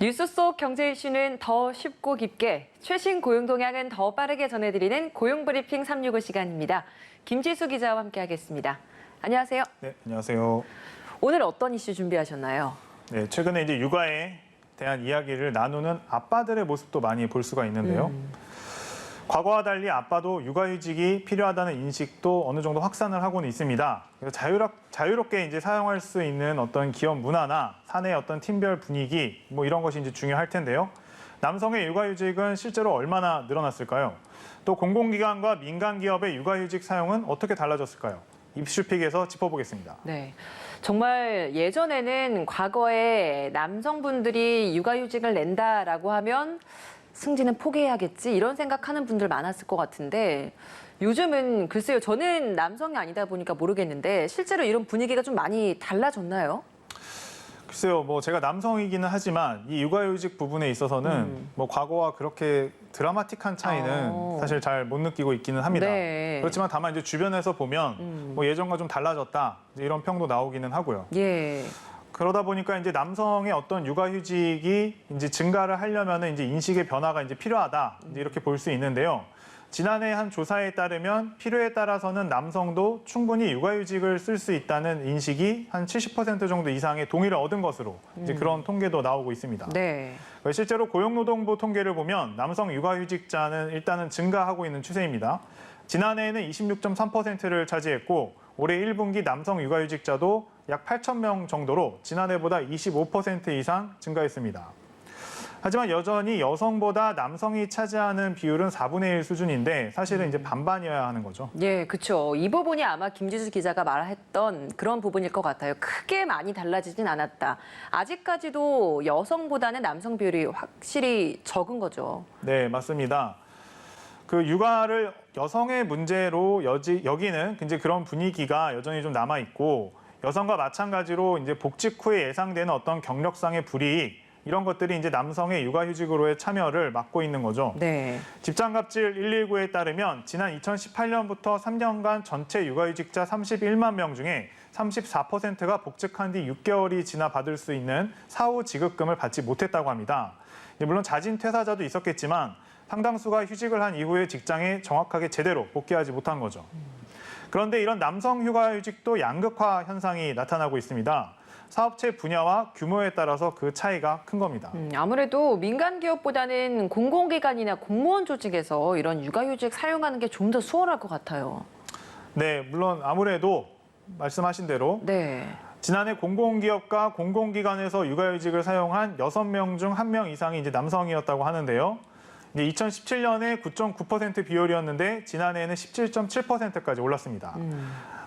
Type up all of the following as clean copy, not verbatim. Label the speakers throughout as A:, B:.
A: 뉴스 속 경제 이슈는 더 쉽고 깊게, 최신 고용 동향은 더 빠르게 전해드리는 고용브리핑 365 시간입니다. 김지수 기자와 함께하겠습니다. 안녕하세요.
B: 네, 안녕하세요.
A: 오늘 어떤 이슈 준비하셨나요?
B: 네, 최근에 이제 육아에 대한 이야기를 나누는 아빠들의 모습도 많이 볼 수가 있는데요. 과거와 달리 아빠도 육아휴직이 필요하다는 인식도 어느 정도 확산을 하고는 있습니다. 그래서 자유롭게 이제 사용할 수 있는 어떤 기업 문화나 사내 어떤 팀별 분위기 뭐 이런 것이 이제 중요할 텐데요. 남성의 육아휴직은 실제로 얼마나 늘어났을까요? 또 공공기관과 민간 기업의 육아휴직 사용은 어떻게 달라졌을까요? 이슈픽에서 짚어보겠습니다.
A: 네, 정말 예전에는 과거에 남성분들이 육아휴직을 낸다라고 하면 승진은 포기해야겠지 이런 생각하는 분들 많았을 것 같은데 요즘은 글쎄요, 저는 남성이 아니다 보니까 모르겠는데 실제로 이런 분위기가 좀 많이 달라졌나요?
B: 글쎄요, 뭐 제가 남성이기는 하지만 이 육아휴직 부분에 있어서는 뭐 과거와 그렇게 드라마틱한 차이는 사실 잘 못 느끼고 있기는 합니다.
A: 네.
B: 그렇지만 다만 이제 주변에서 보면 뭐 예전과 좀 달라졌다 이제 이런 평도 나오기는 하고요.
A: 예.
B: 그러다 보니까 이제 남성의 어떤 육아휴직이 이제 증가를 하려면은 이제 인식의 변화가 이제 필요하다 이제 이렇게 볼 수 있는데요. 지난해 한 조사에 따르면 필요에 따라서는 남성도 충분히 육아휴직을 쓸 수 있다는 인식이 한 70% 정도 이상의 동의를 얻은 것으로 이제 그런 통계도 나오고 있습니다.
A: 네.
B: 실제로 고용노동부 통계를 보면 남성 육아휴직자는 일단은 증가하고 있는 추세입니다. 지난해에는 26.3%를 차지했고 올해 1분기 남성 육아휴직자도 약 8천 명 정도로 지난해보다 25% 이상 증가했습니다. 하지만 여전히 여성보다 남성이 차지하는 비율은 4분의 1 수준인데 사실은 이제 반반이어야 하는 거죠.
A: 예, 그렇죠. 이 부분이 아마 김지수 기자가 말했던 그런 부분일 것 같아요. 크게 많이 달라지진 않았다. 아직까지도 여성보다는 남성 비율이 확실히 적은 거죠.
B: 네, 맞습니다. 그 육아를 여성의 문제로 여기는 이제 그런 분위기가 여전히 좀 남아 있고 여성과 마찬가지로 이제 복직 후에 예상되는 어떤 경력상의 불이익 이런 것들이 이제 남성의 육아휴직으로의 참여를 막고 있는 거죠.
A: 네.
B: 집장갑질 119에 따르면 지난 2018년부터 3년간 전체 육아휴직자 31만 명 중에 34%가 복직한 뒤 6개월이 지나 받을 수 있는 사후 지급금을 받지 못했다고 합니다. 물론 자진 퇴사자도 있었겠지만 상당수가 휴직을 한 이후에 직장에 정확하게 제대로 복귀하지 못한 거죠. 그런데 이런 남성 육아휴직도 양극화 현상이 나타나고 있습니다. 사업체 분야와 규모에 따라서 그 차이가 큰 겁니다.
A: 아무래도 민간 기업보다는 공공기관이나 공무원 조직에서 이런 육아휴직 사용하는 게 좀 더 수월할 것 같아요.
B: 네, 물론 아무래도 말씀하신 대로
A: 네.
B: 지난해 공공기업과 공공기관에서 육아휴직을 사용한 6명 중 1명 이상이 이제 남성이었다고 하는데요. 2017년에 9.9% 비율이었는데 지난해에는 17.7%까지 올랐습니다.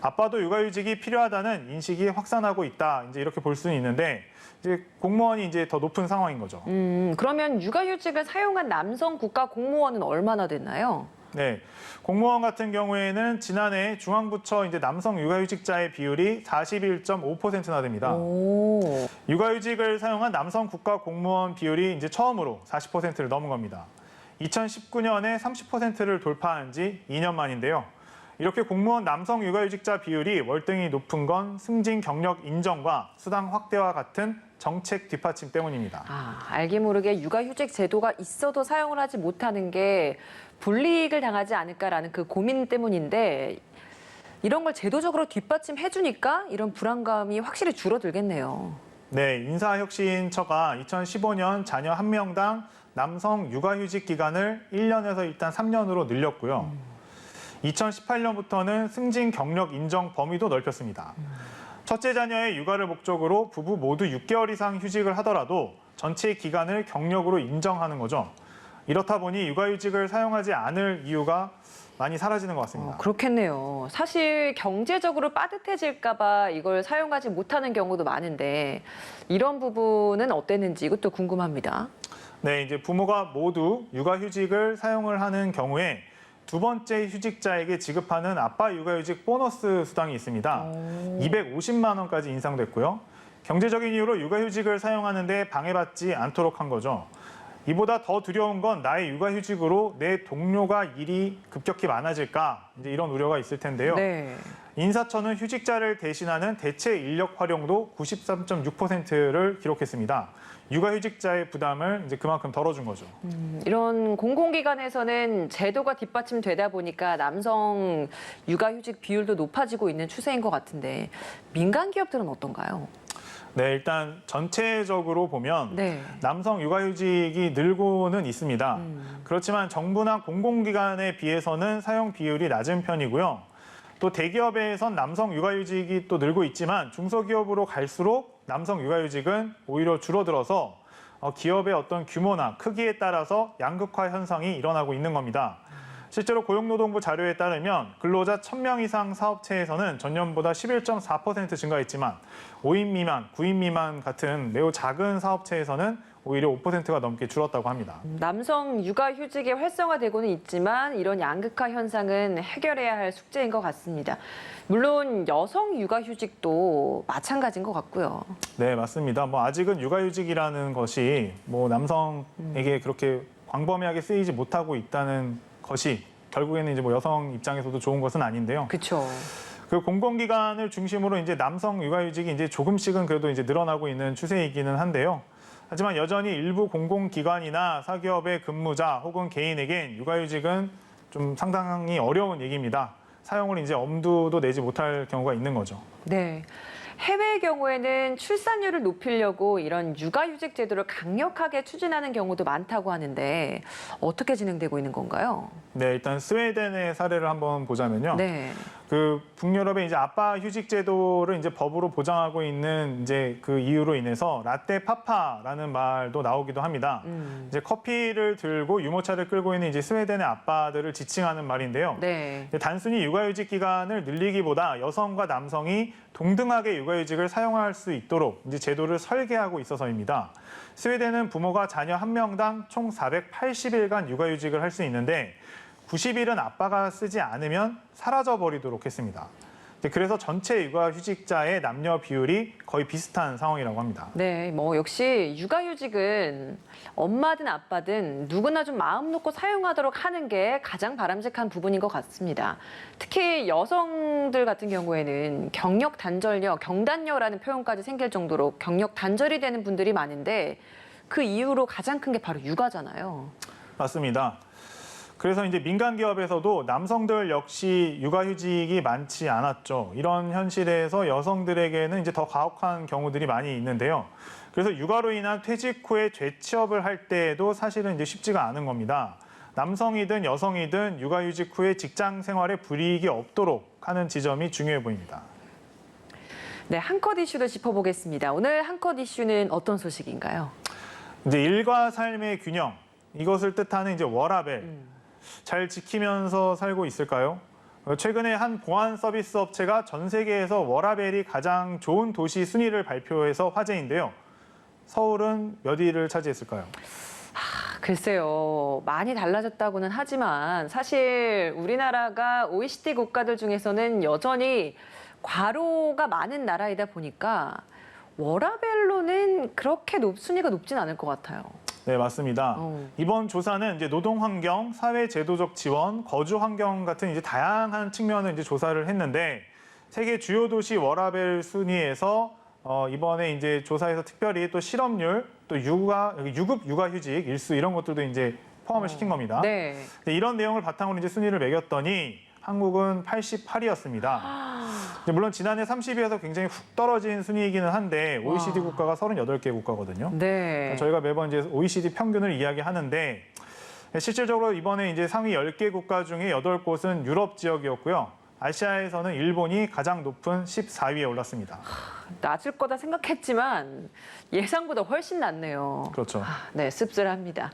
B: 아빠도 육아휴직이 필요하다는 인식이 확산하고 있다. 이제 이렇게 볼 수는 있는데 이제 공무원이 이제 더 높은 상황인 거죠.
A: 그러면 육아휴직을 사용한 남성 국가 공무원은 얼마나 됐나요?
B: 네, 공무원 같은 경우에는 지난해 중앙부처 이제 남성 육아휴직자의 비율이 41.5%나 됩니다.
A: 오.
B: 육아휴직을 사용한 남성 국가 공무원 비율이 이제 처음으로 40%를 넘은 겁니다. 2019년에 30%를 돌파한 지 2년 만인데요. 이렇게 공무원 남성 육아휴직자 비율이 월등히 높은 건 승진 경력 인정과 수당 확대와 같은 정책 뒷받침 때문입니다.
A: 알게 모르게 육아휴직 제도가 있어도 사용을 하지 못하는 게 불이익을 당하지 않을까라는 그 고민 때문인데 이런 걸 제도적으로 뒷받침해주니까 이런 불안감이 확실히 줄어들겠네요.
B: 네, 인사혁신처가 2015년 자녀 1명당 남성 육아휴직 기간을 1년에서 일단 3년으로 늘렸고요. 2018년부터는 승진 경력 인정 범위도 넓혔습니다. 첫째 자녀의 육아를 목적으로 부부 모두 6개월 이상 휴직을 하더라도 전체 기간을 경력으로 인정하는 거죠. 이렇다 보니 육아휴직을 사용하지 않을 이유가 많이 사라지는 것 같습니다.
A: 그렇겠네요. 사실 경제적으로 빠듯해질까 봐 이걸 사용하지 못하는 경우도 많은데 이런 부분은 어땠는지 이것도 궁금합니다.
B: 네, 이제 부모가 모두 육아휴직을 사용을 하는 경우에 두 번째 휴직자에게 지급하는 아빠 육아휴직 보너스 수당이 있습니다. 250만 원까지 인상됐고요. 경제적인 이유로 육아휴직을 사용하는데 방해받지 않도록 한 거죠. 이보다 더 두려운 건 나의 육아휴직으로 내 동료가 일이 급격히 많아질까 이제 이런 우려가 있을 텐데요.
A: 네.
B: 인사처는 휴직자를 대신하는 대체 인력 활용도 93.6%를 기록했습니다. 육아휴직자의 부담을 이제 그만큼 덜어준 거죠.
A: 이런 공공기관에서는 제도가 뒷받침되다 보니까 남성 육아휴직 비율도 높아지고 있는 추세인 것 같은데 민간 기업들은 어떤가요?
B: 네, 일단 전체적으로 보면
A: 네.
B: 남성 육아휴직이 늘고는 있습니다. 그렇지만 정부나 공공기관에 비해서는 사용 비율이 낮은 편이고요. 또 대기업에선 남성 육아휴직이 또 늘고 있지만 중소기업으로 갈수록 남성 육아휴직은 오히려 줄어들어서 기업의 어떤 규모나 크기에 따라서 양극화 현상이 일어나고 있는 겁니다. 실제로 고용노동부 자료에 따르면 근로자 1,000명 이상 사업체에서는 전년보다 11.4% 증가했지만 5인 미만, 9인 미만 같은 매우 작은 사업체에서는 오히려 5%가 넘게 줄었다고 합니다.
A: 남성 육아휴직이 활성화되고는 있지만 이런 양극화 현상은 해결해야 할 숙제인 것 같습니다. 물론 여성 육아휴직도 마찬가지인 것 같고요.
B: 네, 맞습니다. 아직은 육아휴직이라는 것이 남성에게 그렇게 광범위하게 쓰이지 못하고 있다는 것이 결국에는 이제 여성 입장에서도 좋은 것은 아닌데요.
A: 그렇죠.
B: 그 공공기관을 중심으로 이제 남성 육아휴직이 이제 조금씩은 그래도 이제 늘어나고 있는 추세이기는 한데요. 하지만 여전히 일부 공공기관이나 사기업의 근무자 혹은 개인에겐 육아휴직은 좀 상당히 어려운 얘기입니다. 사용을 이제 엄두도 내지 못할 경우가 있는 거죠.
A: 네. 해외의 경우에는 출산율을 높이려고 이런 육아휴직 제도를 강력하게 추진하는 경우도 많다고 하는데 어떻게 진행되고 있는 건가요?
B: 네, 일단 스웨덴의 사례를 한번 보자면요.
A: 네.
B: 그 북유럽의 이제 아빠 휴직 제도를 이제 법으로 보장하고 있는 이제 그 이유로 인해서 라떼 파파라는 말도 나오기도 합니다. 이제 커피를 들고 유모차를 끌고 있는 이제 스웨덴의 아빠들을 지칭하는 말인데요.
A: 네.
B: 단순히 육아휴직 기간을 늘리기보다 여성과 남성이 동등하게 육아휴직을 사용할 수 있도록 이제 제도를 설계하고 있어서입니다. 스웨덴은 부모가 자녀 한 명당 총 480일간 육아휴직을 할 수 있는데 90일은 아빠가 쓰지 않으면 사라져 버리도록 했습니다. 그래서 전체 육아휴직자의 남녀 비율이 거의 비슷한 상황이라고 합니다.
A: 네, 역시 육아휴직은 엄마든 아빠든 누구나 좀 마음 놓고 사용하도록 하는 게 가장 바람직한 부분인 것 같습니다. 특히 여성들 같은 경우에는 경력 단절녀, 경단녀라는 표현까지 생길 정도로 경력 단절이 되는 분들이 많은데 그 이유로 가장 큰 게 바로 육아잖아요.
B: 맞습니다. 그래서 이제 민간 기업에서도 남성들 역시 육아휴직이 많지 않았죠. 이런 현실에서 여성들에게는 이제 더 가혹한 경우들이 많이 있는데요. 그래서 육아로 인한 퇴직 후에 재취업을 할 때에도 사실은 이제 쉽지가 않은 겁니다. 남성이든 여성이든 육아휴직 후에 직장 생활에 불이익이 없도록 하는 지점이 중요해 보입니다.
A: 네, 한컷 이슈도 짚어보겠습니다. 오늘 한컷 이슈는 어떤 소식인가요?
B: 이제 일과 삶의 균형, 이것을 뜻하는 이제 워라밸. 잘 지키면서 살고 있을까요? 최근에 한 보안 서비스 업체가 전 세계에서 워라밸이 가장 좋은 도시 순위를 발표해서 화제인데요. 서울은 몇 위를 차지했을까요?
A: 글쎄요, 많이 달라졌다고는 하지만 사실 우리나라가 OECD 국가들 중에서는 여전히 과로가 많은 나라이다 보니까 워라밸로는 그렇게 순위가 높진 않을 것 같아요.
B: 네, 맞습니다. 이번 조사는 이제 노동 환경, 사회 제도적 지원, 거주 환경 같은 이제 다양한 측면을 이제 조사를 했는데 세계 주요 도시 워라밸 순위에서 이번에 이제 조사에서 특별히 또 실업률, 또 유급 육아휴직 일수 이런 것들도 이제 포함을 시킨 겁니다.
A: 네.
B: 이런 내용을 바탕으로 이제 순위를 매겼더니 한국은 88위였습니다. 물론 지난해 30위에서 굉장히 훅 떨어진 순위이기는 한데 OECD 국가가 38개 국가거든요.
A: 네.
B: 저희가 매번 이제 OECD 평균을 이야기하는데 실질적으로 이번에 이제 상위 10개 국가 중에 8곳은 유럽 지역이었고요. 아시아에서는 일본이 가장 높은 14위에 올랐습니다.
A: 낮을 거다 생각했지만 예상보다 훨씬 낮네요.
B: 그렇죠.
A: 네, 씁쓸합니다.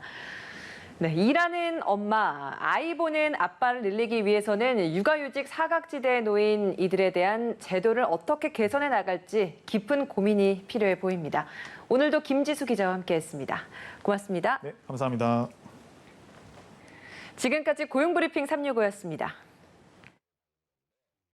A: 네, 일하는 엄마, 아이 보는 아빠를 늘리기 위해서는 육아휴직 사각지대에 놓인 이들에 대한 제도를 어떻게 개선해 나갈지 깊은 고민이 필요해 보입니다. 오늘도 김지수 기자와 함께했습니다. 고맙습니다.
B: 네, 감사합니다.
A: 지금까지 고용브리핑 365였습니다.